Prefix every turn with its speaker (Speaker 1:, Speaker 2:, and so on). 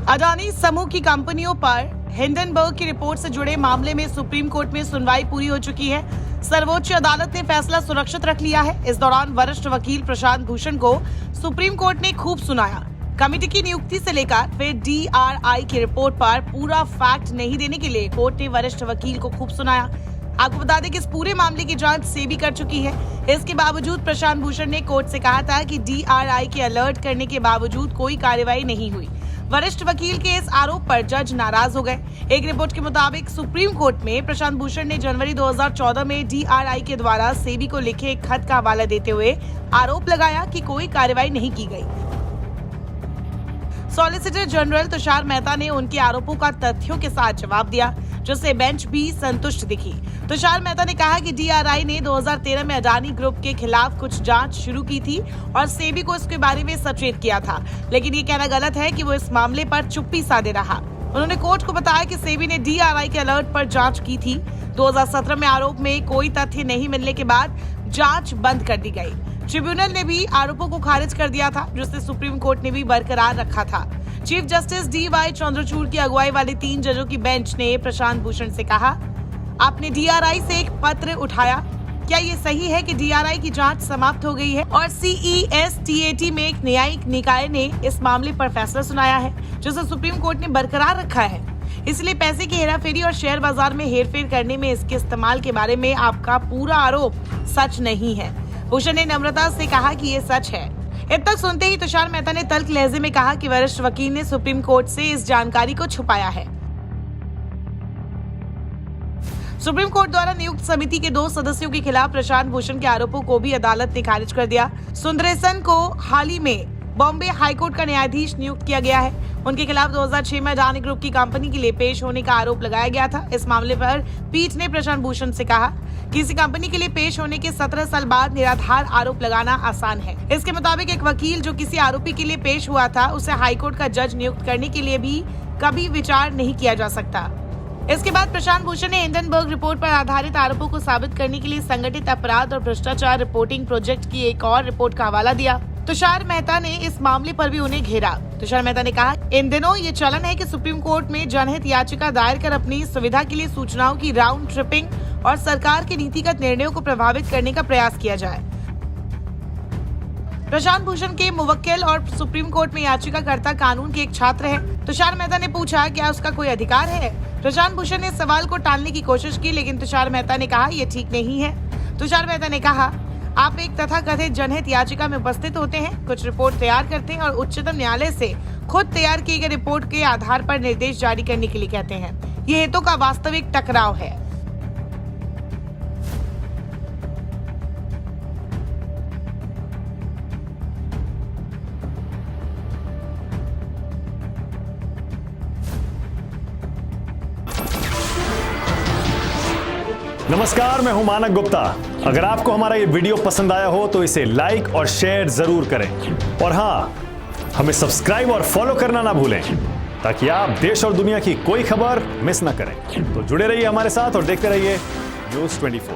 Speaker 1: अडानी समूह की कंपनियों पर हिंडनबर्ग की रिपोर्ट से जुड़े मामले में सुप्रीम कोर्ट में सुनवाई पूरी हो चुकी है। सर्वोच्च अदालत ने फैसला सुरक्षित रख लिया है। इस दौरान वरिष्ठ वकील प्रशांत भूषण को सुप्रीम कोर्ट ने खूब सुनाया। कमेटी की नियुक्ति से लेकर फिर DRI की रिपोर्ट पर पूरा फैक्ट नहीं देने के लिए कोर्ट ने वरिष्ठ वकील को खूब सुनाया। आपको बता दें कि इस पूरे मामले की जांच सेबी कर चुकी है। इसके बावजूद प्रशांत भूषण ने कोर्ट से कहा था कि DRI के अलर्ट करने के बावजूद कोई कार्रवाई नहीं हुई। वरिष्ठ वकील के इस आरोप पर जज नाराज हो गए। एक रिपोर्ट के मुताबिक सुप्रीम कोर्ट में प्रशांत भूषण ने जनवरी 2014 में DRI के द्वारा सेबी को लिखे एक खत का हवाला देते हुए आरोप लगाया कि कोई कार्रवाई नहीं की गई। सॉलिसिटर जनरल तुषार मेहता ने उनके आरोपों का तथ्यों के साथ जवाब दिया, जिससे बेंच भी संतुष्ट दिखी। तुषार मेहता ने कहा कि DRI ने 2013 में अडानी ग्रुप के खिलाफ कुछ जांच शुरू की थी और सेबी को इसके बारे में सचेत किया था, लेकिन ये कहना गलत है कि वो इस मामले पर चुप्पी साधे रहा। उन्होंने कोर्ट को बताया कि सेबी ने DRI के अलर्ट पर जांच की थी। 2017 में आरोप में कोई तथ्य नहीं मिलने के बाद जांच बंद कर दी गई। ट्रिब्यूनल ने भी आरोपों को खारिज कर दिया था, जिसे सुप्रीम कोर्ट ने भी बरकरार रखा था। चीफ जस्टिस DY चंद्रचूड़ की अगुवाई वाले 3 जजों की बेंच ने प्रशांत भूषण से कहा, आपने DRI से एक पत्र उठाया, क्या ये सही है कि DRI की जांच समाप्त हो गई है और CESTAT में एक न्यायिक निकाय ने इस मामले पर फैसला सुनाया है, जिसे सुप्रीम कोर्ट ने बरकरार रखा है। इसलिए पैसे की हेराफेरी और शेयर बाजार में हेरफेर करने में इसके इस्तेमाल के बारे में आपका पूरा आरोप सच नहीं है। भूषण ने नम्रता से कहा कि ये सच है। इतना सुनते ही तुषार मेहता ने तल्ख लहजे में कहा कि वरिष्ठ वकील ने सुप्रीम कोर्ट से इस जानकारी को छुपाया है। सुप्रीम कोर्ट द्वारा नियुक्त समिति के 2 सदस्यों के खिलाफ प्रशांत भूषण के आरोपों को भी अदालत ने खारिज कर दिया। सुंदरेसन को हाल ही में बॉम्बे हाईकोर्ट का न्यायाधीश नियुक्त किया गया है। उनके खिलाफ 2006 में अडानी ग्रुप की कंपनी के लिए पेश होने का आरोप लगाया गया था। इस मामले पर पीठ ने प्रशांत भूषण से कहा, किसी कंपनी के लिए पेश होने के 17 साल बाद निराधार आरोप लगाना आसान है। इसके मुताबिक एक वकील जो किसी आरोपी के लिए पेश हुआ था, उसे हाईकोर्ट का जज नियुक्त करने के लिए भी कभी विचार नहीं किया जा सकता। इसके बाद प्रशांत भूषण ने हिंडनबर्ग रिपोर्ट पर आधारित आरोपों को साबित करने के लिए संगठित अपराध और भ्रष्टाचार रिपोर्टिंग प्रोजेक्ट की एक और रिपोर्ट का हवाला दिया। तुषार मेहता ने इस मामले पर भी उन्हें घेरा। तुषार मेहता ने कहा, इन दिनों ये चलन है कि सुप्रीम कोर्ट में जनहित याचिका दायर कर अपनी सुविधा के लिए सूचनाओं की राउंड ट्रिपिंग और सरकार के नीतिगत निर्णयों को प्रभावित करने का प्रयास किया जाए। प्रशांत भूषण के मुवक्किल और सुप्रीम कोर्ट में याचिकाकर्ता कानून के एक छात्र है। तुषार मेहता ने पूछा, क्या उसका कोई अधिकार है? प्रशांत भूषण ने सवाल को टालने की कोशिश की, लेकिन तुषार मेहता ने कहा, यह ठीक नहीं है। तुषार मेहता ने कहा, आप एक तथाकथित जनहित याचिका में उपस्थित होते हैं, कुछ रिपोर्ट तैयार करते हैं और उच्चतम न्यायालय से खुद तैयार की गई रिपोर्ट के आधार पर निर्देश जारी करने के लिए कहते हैं। ये हितों का वास्तविक टकराव है।
Speaker 2: नमस्कार, मैं हूं मानक गुप्ता। अगर आपको हमारा ये वीडियो पसंद आया हो तो इसे लाइक और शेयर जरूर करें और हाँ, हमें सब्सक्राइब और फॉलो करना ना भूलें ताकि आप देश और दुनिया की कोई खबर मिस ना करें। तो जुड़े रहिए हमारे साथ और देखते रहिए News 24।